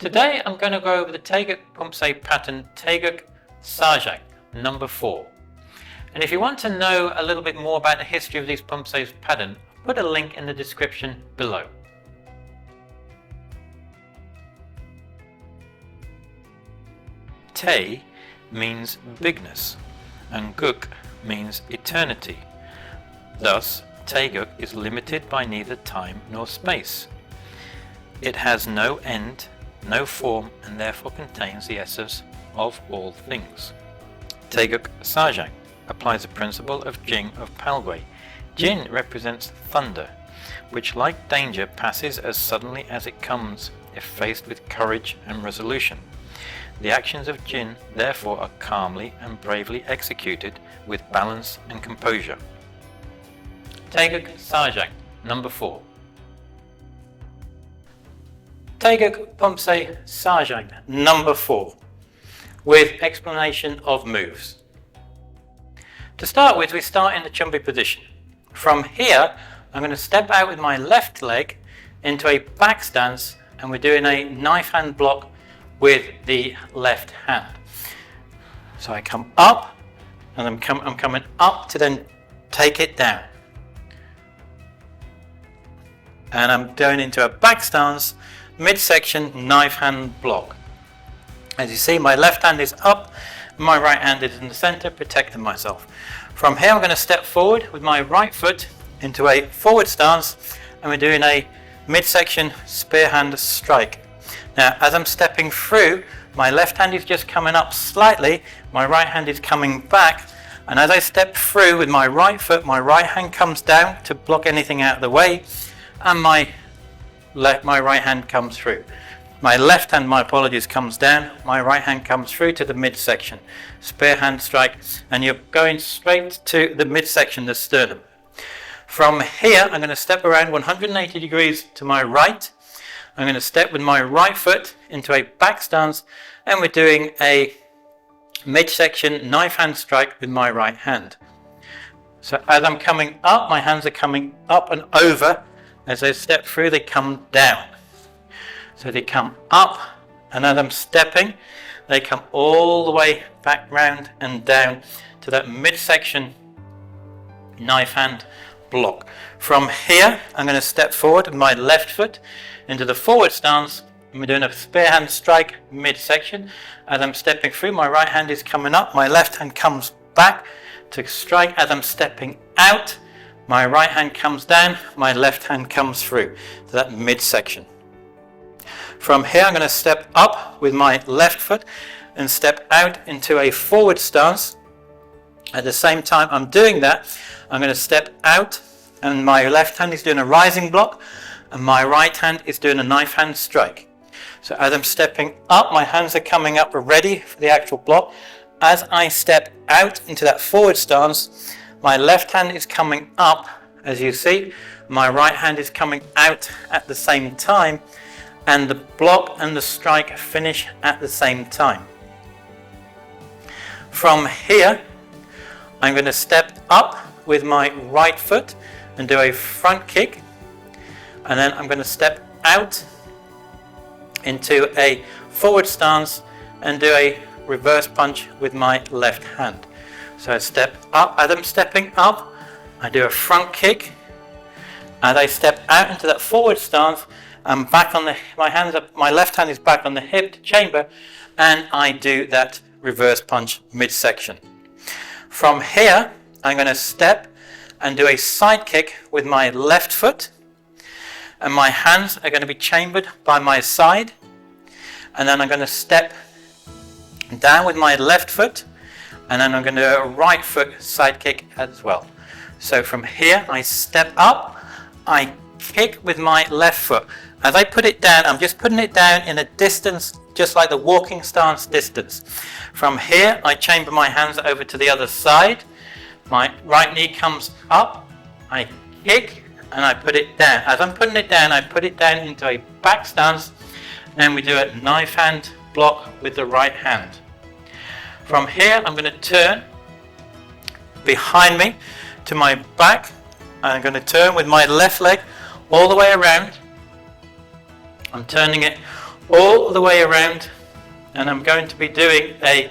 Today I'm going to go over the Taegeuk Poomsae pattern Taegeuk Sa Jang, number 4. And if you want to know a little bit more about the history of these Poomsae pattern, I'll put a link in the description below. Tae means bigness and Geuk means eternity. Thus, Taegeuk is limited by neither time nor space. It has no end, no form, and therefore contains the essence of all things. Taegeuk Sa Jang applies the principle of Jing of Palgui. Jin represents thunder, which like danger passes as suddenly as it comes if faced with courage and resolution. The actions of Jin therefore are calmly and bravely executed with balance and composure. Taegeuk Sa Jang, number 4. Taegeuk Poomsae Sa Jang, number 4, with explanation of moves. To start with, we start in the Chumbi position. From here, I'm going to step out with my left leg into a back stance, and we're doing a knife hand block with the left hand. So I come up, and I'm coming up to then take it down. And I'm going into a back stance, midsection knife hand block. As you see, my left hand is up, my right hand is in the center, protecting myself. From here, I'm going to step forward with my right foot into a forward stance, and we're doing a midsection spear hand strike. Now, as I'm stepping through, my left hand is just coming up slightly, my right hand is coming back, and as I step through with my right foot, my right hand comes down to block anything out of the way, and my right hand comes through. My left hand, my apologies, comes down, my right hand comes through to the midsection. Spear hand strike, and you're going straight to the midsection, the sternum. From here, I'm going to step around 180 degrees to my right. I'm going to step with my right foot into a back stance, and we're doing a midsection knife hand strike with my right hand. So as I'm coming up, my hands are coming up and over. As I step through, they come down. So they come up, and as I'm stepping, they come all the way back round and down to that midsection knife hand block. From here, I'm going to step forward with my left foot into the forward stance, and we're doing a spear hand strike midsection. As I'm stepping through, my right hand is coming up, my left hand comes back to strike. As I'm stepping out, my right hand comes down, my left hand comes through to that midsection. From here, I'm going to step up with my left foot and step out into a forward stance. At the same time I'm doing that, I'm going to step out, and my left hand is doing a rising block, and my right hand is doing a knife hand strike. So as I'm stepping up, my hands are coming up ready for the actual block. As I step out into that forward stance, my left hand is coming up, as you see. My right hand is coming out at the same time, and the block and the strike finish at the same time. From here, I'm going to step up with my right foot and do a front kick, and then I'm going to step out into a forward stance and do a reverse punch with my left hand. So I step up. As I'm stepping up, I do a front kick. As I step out into that forward stance, I'm back on my left hand is back on the hip chamber, and I do that reverse punch midsection. From here, I'm going to step and do a side kick with my left foot, and my hands are going to be chambered by my side, and then I'm going to step down with my left foot, and then I'm going to do a right foot side kick as well. So from here, I step up, I kick with my left foot. As I put it down, I'm just putting it down in a distance, just like the walking stance distance. From here, I chamber my hands over to the other side. My right knee comes up, I kick, and I put it down. As I'm putting it down, I put it down into a back stance, and we do a knife hand block with the right hand. From here, I'm going to turn behind me to my back. I'm going to turn with my left leg all the way around. I'm turning it all the way around, and I'm going to be doing a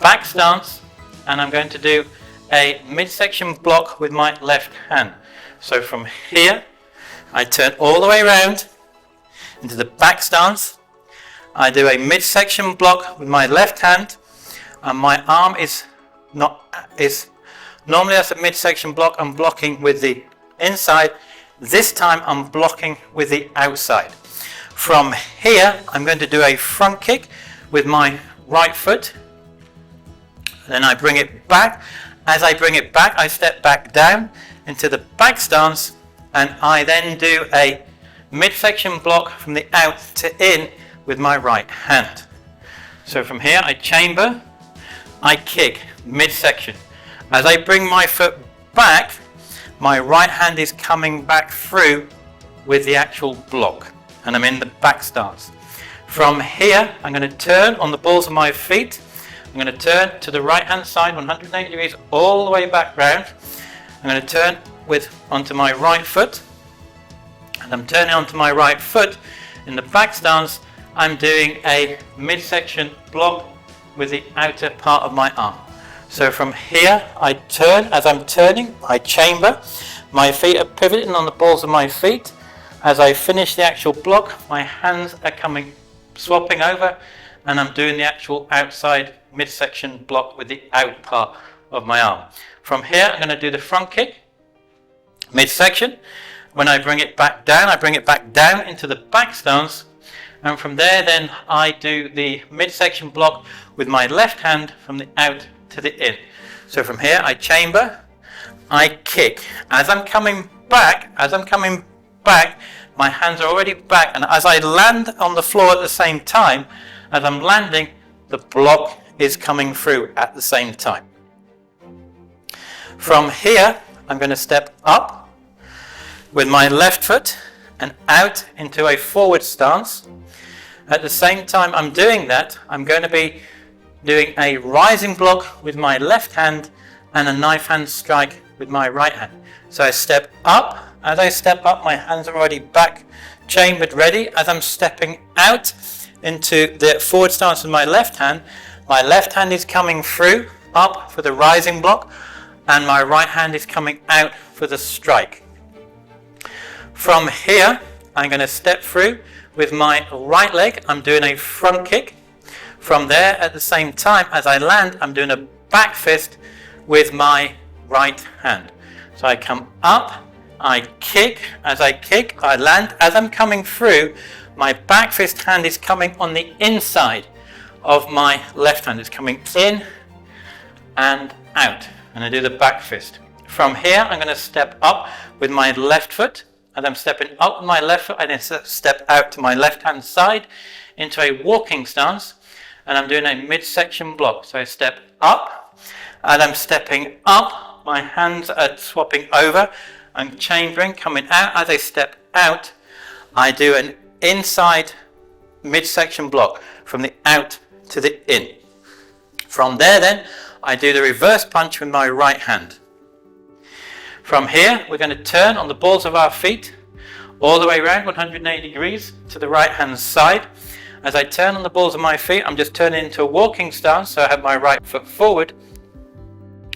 back stance, and I'm going to do a midsection block with my left hand. So from here, I turn all the way around into the back stance. I do a midsection block with my left hand, and my arm is normally that's a midsection block. I'm blocking with the inside. This time I'm blocking with the outside. From here, I'm going to do a front kick with my right foot. Then I bring it back. As I bring it back, I step back down into the back stance, and I then do a midsection block from the out to in with my right hand. So from here, I chamber, I kick, midsection. As I bring my foot back, my right hand is coming back through with the actual block, and I'm in the back stance. From here, I'm going to turn on the balls of my feet. I'm going to turn to the right hand side 180 degrees all the way back round. I'm going to turn onto my right foot, and I'm turning onto my right foot in the back stance. I'm doing a midsection block with the outer part of my arm. So from here, I turn. As I'm turning, I chamber. My feet are pivoting on the balls of my feet. As I finish the actual block, my hands are swapping over, and I'm doing the actual outside midsection block with the out part of my arm. From here, I'm going to do the front kick, midsection. When I bring it back down into the back stance, and from there then I do the midsection block with my left hand from the out to the in. So from here, I chamber, I kick. As I'm coming back, my hands are already back, and as I land on the floor at the same time, as I'm landing, the block is coming through at the same time. From here, I'm going to step up with my left foot and out into a forward stance. At the same time I'm doing that, I'm going to be doing a rising block with my left hand and a knife hand strike with my right hand. So I step up. As I step up, my hands are already back, chambered, ready. As I'm stepping out into the forward stance with my left hand is coming through, up for the rising block, and my right hand is coming out for the strike. From here, I'm going to step through with my right leg. I'm doing a front kick. From there, at the same time, as I land, I'm doing a back fist with my right hand. So I come up, I kick. As I kick, I land. As I'm coming through, my back fist hand is coming on the inside of my left hand. It's coming in and out. And I do the back fist. From here, I'm going to step up with my left foot. As I'm stepping up with my left foot, I then step out to my left hand side into a walking stance, and I'm doing a midsection block. So I step up, and I'm stepping up, my hands are swapping over, I'm chambering, coming out. As I step out, I do an inside midsection block from the out to the in. From there then, I do the reverse punch with my right hand. From here, we're going to turn on the balls of our feet all the way around 180 degrees to the right hand side. As I turn on the balls of my feet, I'm just turning into a walking stance, so I have my right foot forward.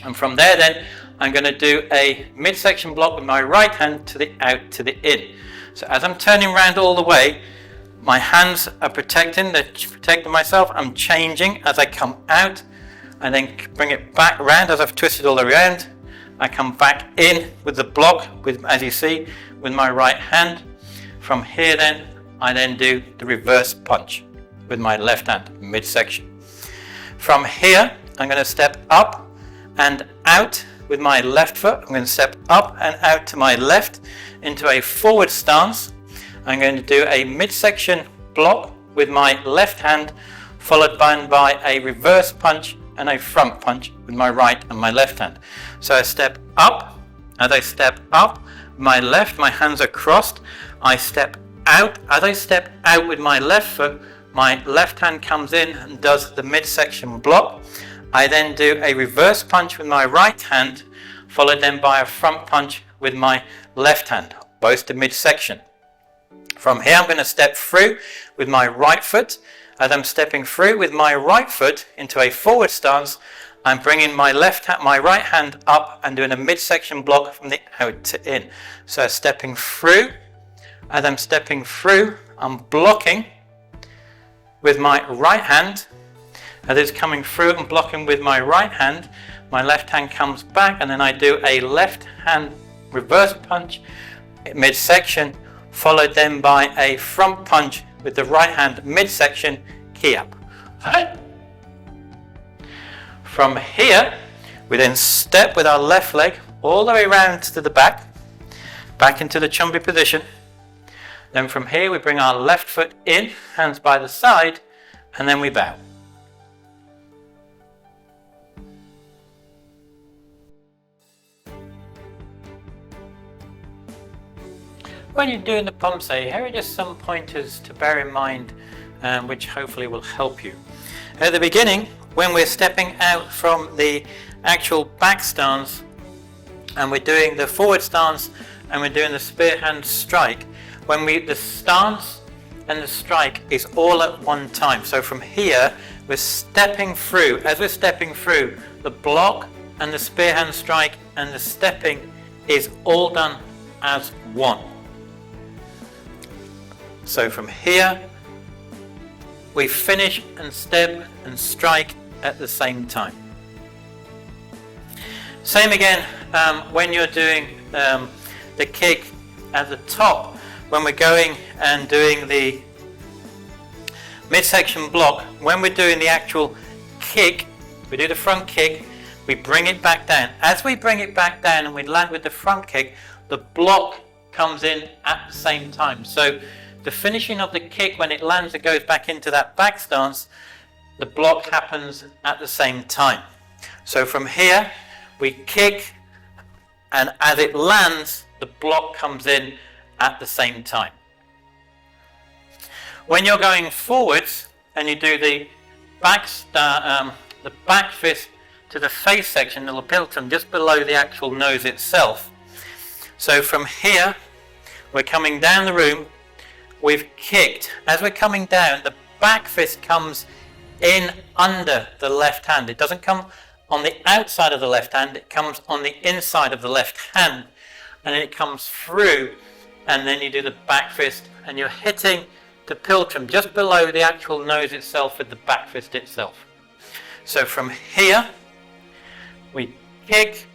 And from there then, I'm going to do a midsection block with my right hand to the out to the in. So as I'm turning around all the way, my hands are protecting myself. I'm changing as I come out, and then bring it back around. As I've twisted all around, I come back in with the block, as you see, with my right hand. From here then, I then do the reverse punch with my left hand, midsection. From here, I'm going to step up and out with my left foot. I'm going to step up and out to my left into a forward stance. I'm going to do a midsection block with my left hand, followed by a reverse punch and a front punch with my right and my left hand. So I step up. As I step up, my hands are crossed. I step out. As I step out with my left foot, my left hand comes in and does the midsection block. I then do a reverse punch with my right hand, followed then by a front punch with my left hand, both to midsection. From here I'm going to step through with my right foot. As I'm stepping through with my right foot into a forward stance, I'm bringing my right hand up and doing a midsection block from the out to in. So stepping through, as I'm stepping through, I'm blocking with my right hand. As it's coming through and blocking with my right hand, my left hand comes back and then I do a left hand reverse punch midsection, followed then by a front punch with the right hand midsection key up. From here, we then step with our left leg all the way around to the back into the chumbi position. Then from here, we bring our left foot in, hands by the side, and then we bow. When you're doing the Poomsae, here are just some pointers to bear in mind, which hopefully will help you. At the beginning, when we're stepping out from the actual back stance and we're doing the forward stance and we're doing the spear hand strike, the stance and the strike is all at one time. So from here, we're stepping through. As we're stepping through, the block and the spear hand strike and the stepping is all done as one. So from here, we finish and step and strike at the same time. Same again when you're doing the kick at the top. When we're going and doing the midsection block, when we're doing the actual kick, we do the front kick, we bring it back down. As we bring it back down and we land with the front kick, the block comes in at the same time. So the finishing of the kick, when it lands and goes back into that back stance, the block happens at the same time. So from here, we kick, and as it lands, the block comes in at the same time. When you're going forwards and you do the back fist to the face section, the lapiltum, just below the actual nose itself. So from here, we're coming down the room. We've kicked. As we're coming down, the back fist comes in under the left hand. It doesn't come on the outside of the left hand, it comes on the inside of the left hand. And then it comes through, and then you do the back fist, and you're hitting the piltrum just below the actual nose itself with the back fist itself. So from here, we kick,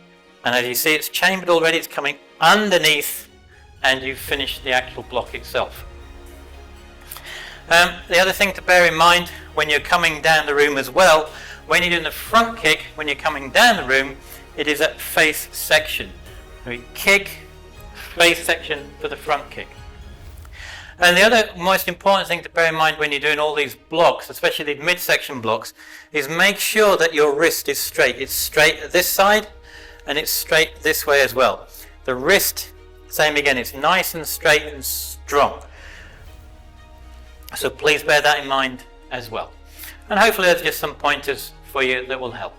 and as you see, it's chambered already, it's coming underneath, and you finish the actual block itself. The other thing to bear in mind when you're coming down the room as well, when you're doing the front kick, when you're coming down the room, it is at face section. We kick, face section for the front kick. And the other most important thing to bear in mind when you're doing all these blocks, especially the midsection blocks, is make sure that your wrist is straight. It's straight this side and it's straight this way as well. The wrist, same again, it's nice and straight and strong. So please bear that in mind as well. And hopefully there's just some pointers for you that will help.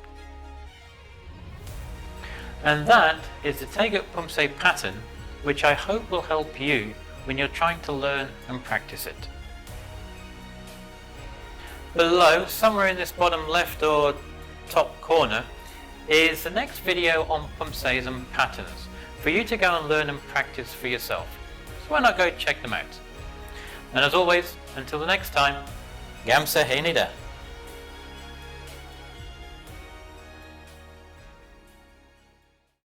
And that is the Taegeuk Poomsae pattern, which I hope will help you when you're trying to learn and practice it. Below, somewhere in this bottom left or top corner, is the next video on Poomsaes and patterns for you to go and learn and practice for yourself. So why not go check them out? And as always, until the next time, Gam Sa Hae Ni.